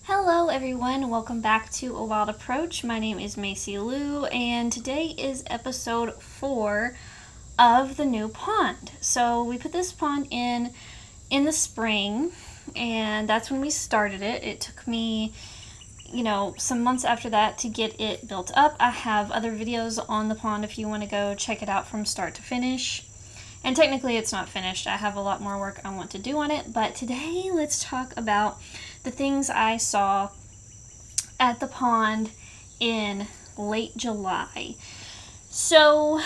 Hello everyone, welcome back to A Wild Approach. My name is Macy Lou and today is episode 4 of the new pond. So we put this pond in the spring and that's when we started it. It took me, some months after that to get it built up. I have other videos on the pond if you want to go check it out from start to finish. And technically it's not finished. I have a lot more work I want to do on it, but today let's talk about the things I saw at the pond in late July. So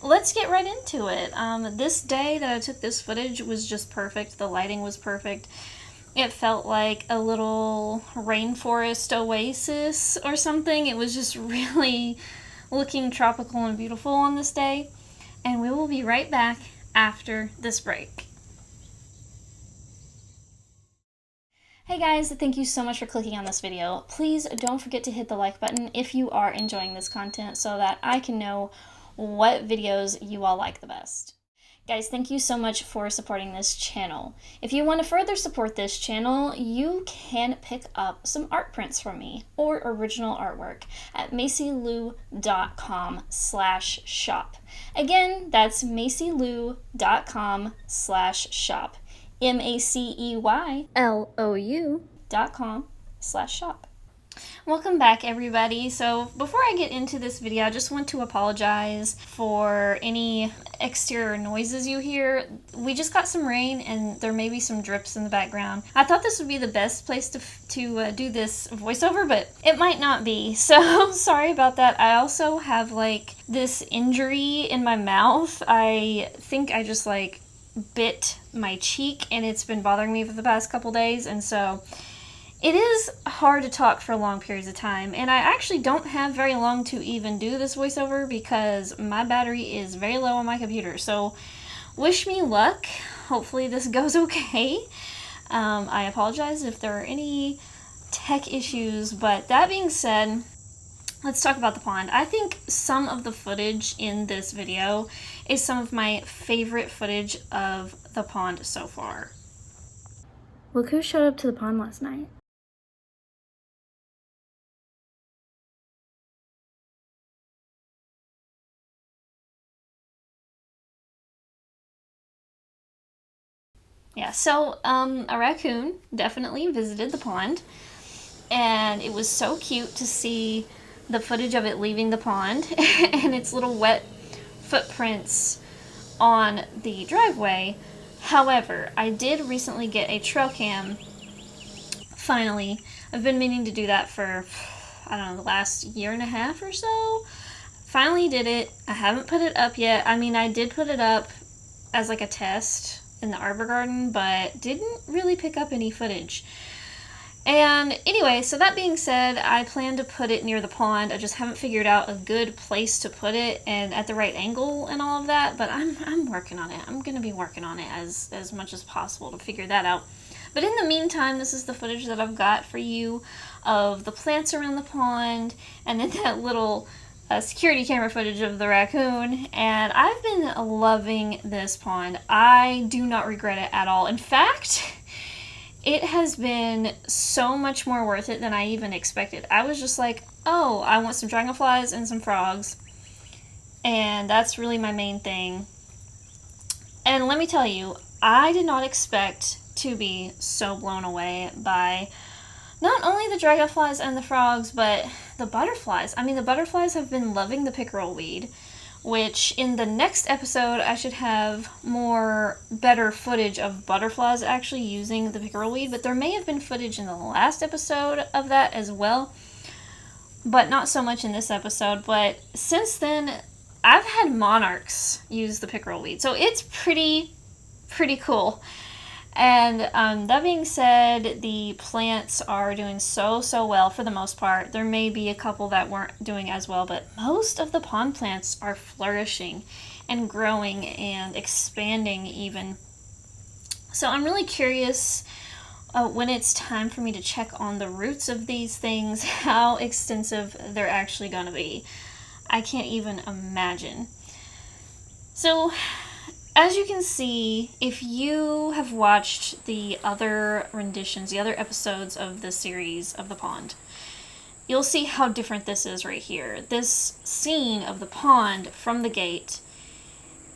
let's get right into it. This day that I took this footage was just perfect. The lighting was perfect. It felt like a little rainforest oasis or something. It was just really looking tropical and beautiful on this day. And we will be right back after this break. Hey guys, thank you so much for clicking on this video. Please don't forget to hit the like button if you are enjoying this content so that I can know what videos you all like the best. Guys, thank you so much for supporting this channel. If you want to further support this channel, you can pick up some art prints from me or original artwork at macylou.com/shop. Again, that's macylou.com/shop. MACEYLOU.com/shop. Welcome back everybody. So before I get into this video, I just want to apologize for any exterior noises you hear. We just got some rain and there may be some drips in the background. I thought this would be the best place to do this voiceover, but it might not be. So sorry about that. I also have this injury in my mouth. I think I just bit my cheek and it's been bothering me for the past couple days, and so it is hard to talk for long periods of time, and I actually don't have very long to even do this voiceover because my battery is very low on my computer. So wish me luck. Hopefully this goes okay. I apologize if there are any tech issues, but that being said, let's talk about the pond. I think some of the footage in this video is some of my favorite footage of the pond so far. Look who showed up to the pond last night. Yeah, so a raccoon definitely visited the pond, and it was so cute to see the footage of it leaving the pond and its little wet footprints on the driveway. However, I did recently get a trail cam. Finally, I've been meaning to do that for, I don't know, the last year and a half or so. Finally did it. I haven't put it up yet. I mean, I did put it up as a test in the arbor garden, but didn't really pick up any footage. And anyway, so that being said, I plan to put it near the pond. I just haven't figured out a good place to put it and at the right angle and all of that, but I'm working on it. I'm going to be working on it as much as possible to figure that out. But in the meantime, this is the footage that I've got for you of the plants around the pond, and then that little security camera footage of the raccoon, and I've been loving this pond. I do not regret it at all. In fact, it has been so much more worth it than I even expected. I was just like, oh, I want some dragonflies and some frogs, and that's really my main thing. And let me tell you, I did not expect to be so blown away by not only the dragonflies and the frogs, but the butterflies. I mean, the butterflies have been loving the pickerel weed, which in the next episode I should have better footage of butterflies actually using the pickerel weed, but there may have been footage in the last episode of that as well, but not so much in this episode. But since then, I've had monarchs use the pickerel weed, so it's pretty cool. And that being said, the plants are doing so well for the most part. There may be a couple that weren't doing as well, but most of the pond plants are flourishing and growing and expanding even. So I'm really curious when it's time for me to check on the roots of these things, how extensive they're actually going to be. I can't even imagine. So as you can see, if you have watched the other renditions, the other episodes of the series of the pond, you'll see how different this is right here. This scene of the pond from the gate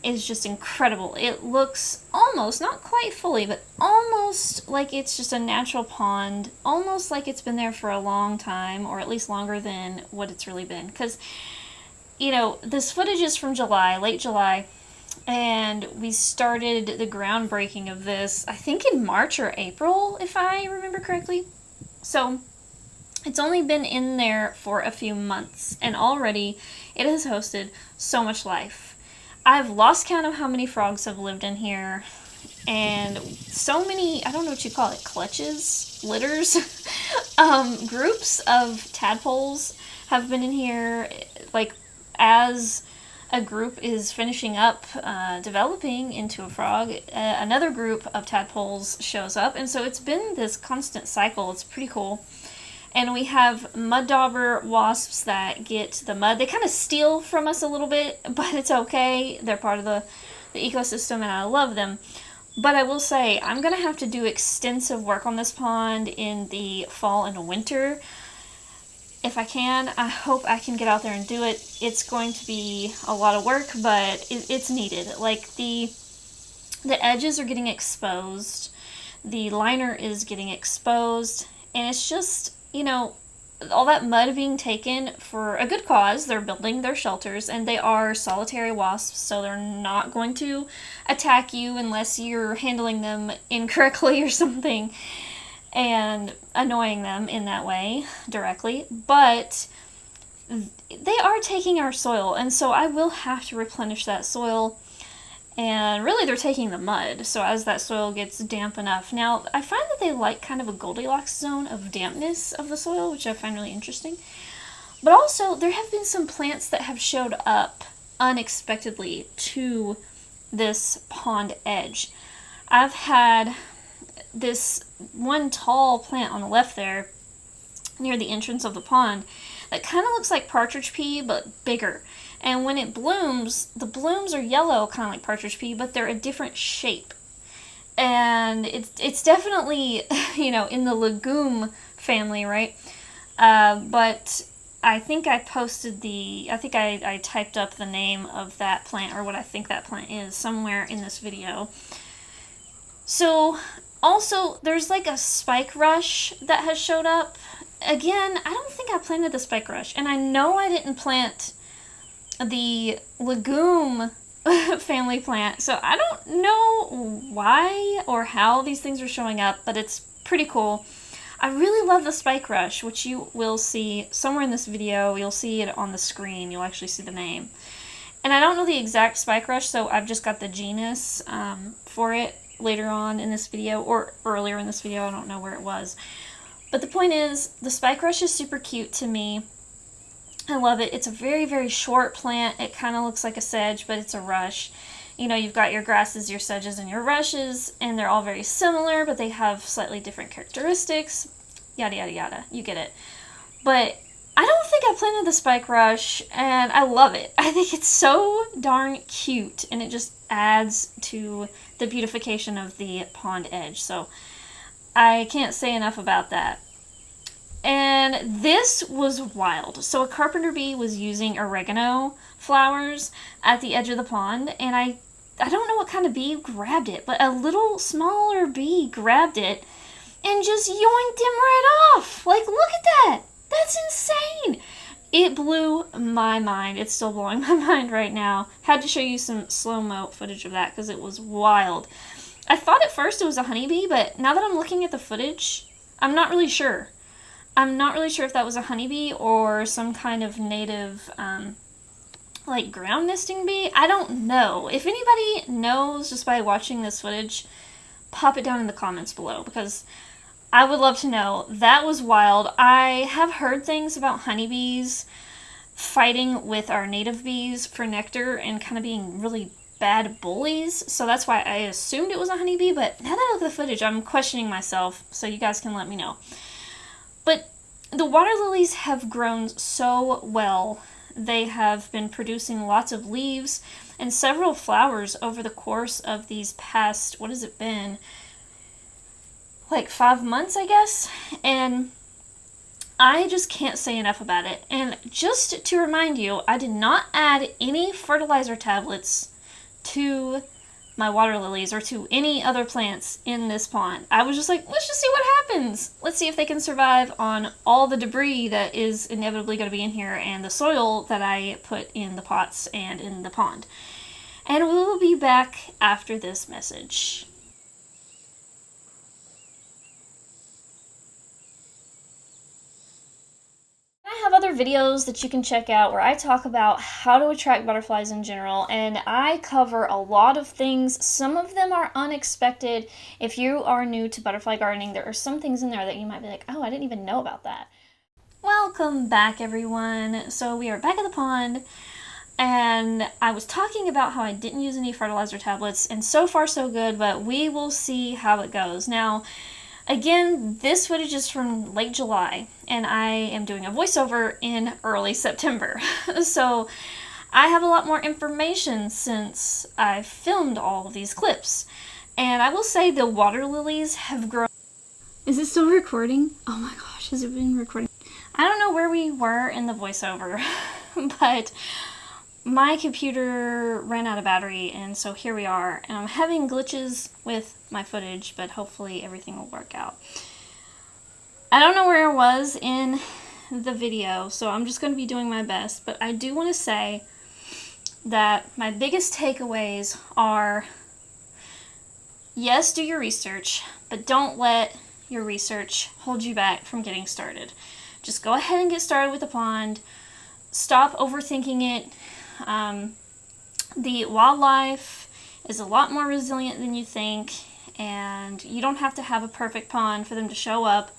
is just incredible. It looks almost, not quite fully, but almost like it's just a natural pond, almost like it's been there for a long time, or at least longer than what it's really been. Because, this footage is from July, late July, and we started the groundbreaking of this, I think in March or April, if I remember correctly. So it's only been in there for a few months, and already it has hosted so much life. I've lost count of how many frogs have lived in here, and so many, I don't know what you call it, clutches, litters, groups of tadpoles have been in here, like, as a group is finishing up developing into a frog, another group of tadpoles shows up, and so it's been this constant cycle. It's pretty cool. And we have mud dauber wasps that get the mud. They kind of steal from us a little bit, but it's okay. They're part of the ecosystem, and I love them. But I will say, I'm going to have to do extensive work on this pond in the fall and winter. If I can, I hope I can get out there and do it. It's going to be a lot of work, but it's needed. Like, the edges are getting exposed. The liner is getting exposed. And it's just, all that mud being taken for a good cause. They're building their shelters, and they are solitary wasps, so they're not going to attack you unless you're handling them incorrectly or something and annoying them in that way directly. But they are taking our soil, and so I will have to replenish that soil. And really, they're taking the mud, so as that soil gets damp enough. Now, I find that they like kind of a Goldilocks zone of dampness of the soil, which I find really interesting. But also, there have been some plants that have showed up unexpectedly to this pond edge. I've had this one tall plant on the left there, near the entrance of the pond, that kind of looks like partridge pea, but bigger. And when it blooms, the blooms are yellow, kind of like partridge pea, but they're a different shape. And it's definitely, in the legume family, right? But I think I posted I typed up the name of that plant, or what I think that plant is, somewhere in this video. So, also, there's like a spike rush that has showed up. Again, I don't think I planted the spike rush, and I know I didn't plant the legume family plant, so I don't know why or how these things are showing up, but it's pretty cool. I really love the spike rush, which you will see somewhere in this video. You'll see it on the screen. You'll actually see the name. And I don't know the exact spike rush, so I've just got the genus for it later on in this video, or earlier in this video. I don't know where it was. But the point is, the spike rush is super cute to me. I love it. It's a very, very short plant. It kind of looks like a sedge, but it's a rush. You've got your grasses, your sedges, and your rushes, and they're all very similar, but they have slightly different characteristics. Yada, yada, yada. You get it. But I don't think I planted the spike rush, and I love it. I think it's so darn cute, and it just adds to the beautification of the pond edge. So I can't say enough about that. And this was wild. So a carpenter bee was using oregano flowers at the edge of the pond, and I don't know what kind of bee grabbed it, but a little smaller bee grabbed it and just yoinked him right off. Like, look at that. That's insane. It blew my mind. It's still blowing my mind right now. Had to show you some slow-mo footage of that because it was wild. I thought at first it was a honeybee, but now that I'm looking at the footage, I'm not really sure. I'm not really sure if that was a honeybee or some kind of native, ground nesting bee. I don't know. If anybody knows just by watching this footage, pop it down in the comments below, because I would love to know. That was wild. I have heard things about honeybees fighting with our native bees for nectar and kind of being really bad bullies, so that's why I assumed it was a honeybee, but now that I look at the footage, I'm questioning myself, so you guys can let me know. But the water lilies have grown so well they have been producing lots of leaves and several flowers over the course of these past, what has it been? Like 5 months, I guess. And I just can't say enough about it. And just to remind you, I did not add any fertilizer tablets to my water lilies or to any other plants in this pond. I was just like, let's just see what happens. Let's see if they can survive on all the debris that is inevitably going to be in here and the soil that I put in the pots and in the pond. And we will be back after this message. I have other videos that you can check out where I talk about how to attract butterflies in general, and I cover a lot of things. Some of them are unexpected. If you are new to butterfly gardening, there are some things in there that you might be like, oh, I didn't even know about that. Welcome back, everyone. So we are back at the pond, and I was talking about how I didn't use any fertilizer tablets, and so far so good, but we will see how it goes. Now, again, this footage is from late July, and I am doing a voiceover in early September. So I have a lot more information since I filmed all of these clips. And I will say the water lilies have grown. Is it still recording? Oh my gosh, has it been recording? I don't know where we were in the voiceover, but my computer ran out of battery, and so here we are, and I'm having glitches with my footage, but hopefully everything will work out. I don't know where I was in the video, so I'm just going to be doing my best, but I do want to say that my biggest takeaways are, yes, do your research, but don't let your research hold you back from getting started. Just go ahead and get started with the pond. Stop overthinking it. The wildlife is a lot more resilient than you think, and you don't have to have a perfect pond for them to show up.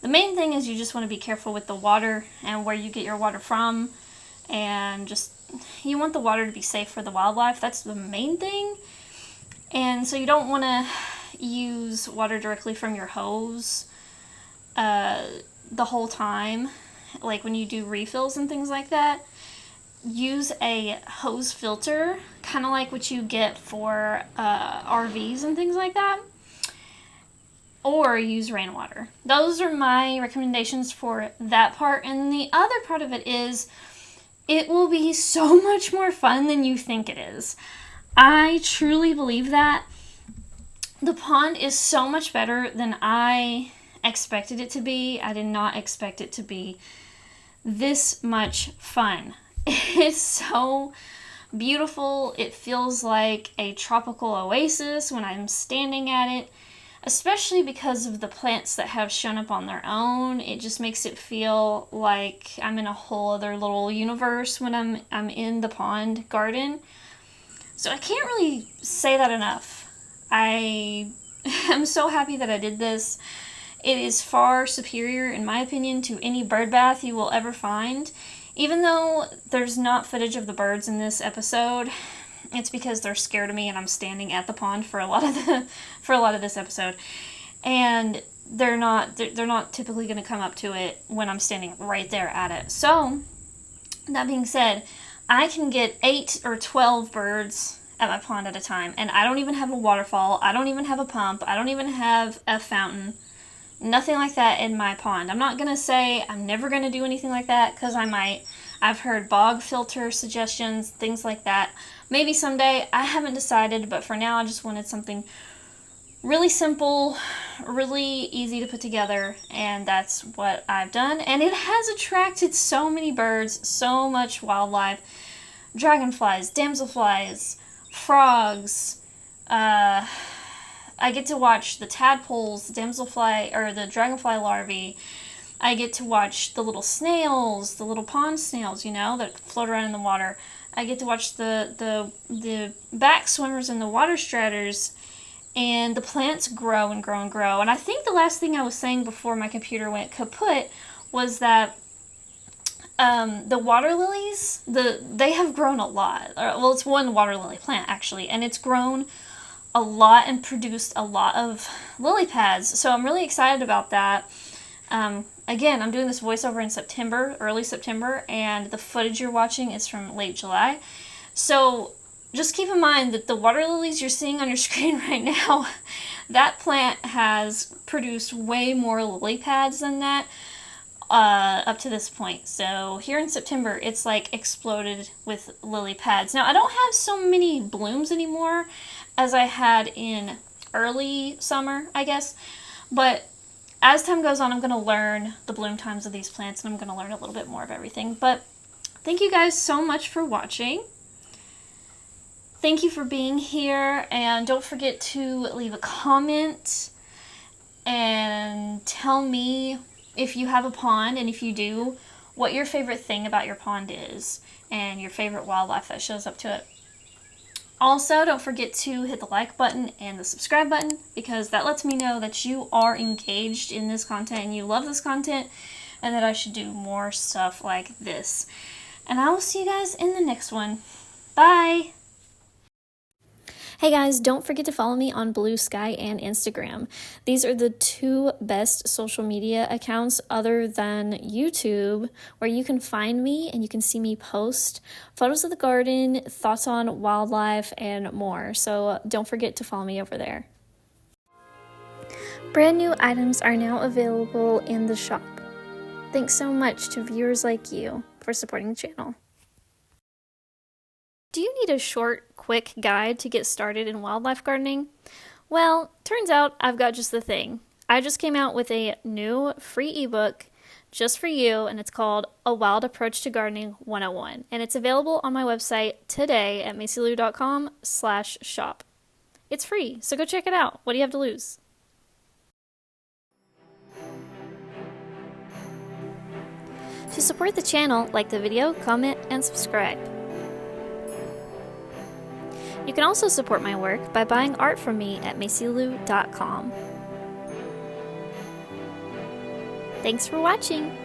The main thing is you just want to be careful with the water and where you get your water from, and just you want the water to be safe for the wildlife. That's the main thing. And so you don't want to use water directly from your hose the whole time, like when you do refills and things like that. Use a hose filter, kind of like what you get for RVs and things like that, or use rainwater. Those are my recommendations for that part. And the other part of it is, it will be so much more fun than you think it is. I truly believe that. The pond is so much better than I expected it to be. I did not expect it to be this much fun. It's so beautiful. It feels like a tropical oasis when I'm standing at it, especially because of the plants that have shown up on their own. It just makes it feel like I'm in a whole other little universe when I'm in the pond garden. So I can't really say that enough. I am so happy that I did this. It is far superior, in my opinion, to any bird bath you will ever find. Even though there's not footage of the birds in this episode, it's because they're scared of me and I'm standing at the pond for a lot of this episode. And they're not typically going to come up to it when I'm standing right there at it. So, that being said, I can get 8 or 12 birds at my pond at a time, and I don't even have a waterfall. I don't even have a pump. I don't even have a fountain. Nothing like that in my pond. I'm not going to say I'm never going to do anything like that, because I might. I've heard bog filter suggestions, things like that. Maybe someday. I haven't decided, but for now I just wanted something really simple, really easy to put together, and that's what I've done. And it has attracted so many birds, so much wildlife. Dragonflies, damselflies, frogs, I get to watch the tadpoles, the damselfly, or the dragonfly larvae. I get to watch the little snails, the little pond snails, that float around in the water. I get to watch the back swimmers and the water striders, and the plants grow and grow and grow. And I think the last thing I was saying before my computer went kaput was that the water lilies, they have grown a lot. Well, it's one water lily plant, actually, and it's grown a lot and produced a lot of lily pads. So I'm really excited about that. Again, I'm doing this voiceover in September, early September, and the footage you're watching is from late July. So just keep in mind that the water lilies you're seeing on your screen right now, that plant has produced way more lily pads than that up to this point. So here in September, it's like exploded with lily pads. Now, I don't have so many blooms anymore as I had in early summer, I guess, but as time goes on, I'm going to learn the bloom times of these plants, and I'm going to learn a little bit more of everything. But thank you guys so much for watching. Thank you for being here, and don't forget to leave a comment and tell me if you have a pond, and if you do, what your favorite thing about your pond is, and your favorite wildlife that shows up to it. Also, don't forget to hit the like button and the subscribe button, because that lets me know that you are engaged in this content and you love this content, and that I should do more stuff like this. And I will see you guys in the next one. Bye! Hey guys, don't forget to follow me on Blue Sky and Instagram. These are the two best social media accounts other than YouTube, where you can find me and you can see me post photos of the garden, thoughts on wildlife, and more. So don't forget to follow me over there. Brand new items are now available in the shop. Thanks so much to viewers like you for supporting the channel. Do you need a short, quick guide to get started in wildlife gardening? Well, turns out I've got just the thing. I just came out with a new free ebook just for you, and it's called A Wild Approach to Gardening 101. And it's available on my website today at macylou.com/shop. It's free, so go check it out. What do you have to lose? To support the channel, like the video, comment, and subscribe. You can also support my work by buying art from me at macylou.com. Thanks for watching!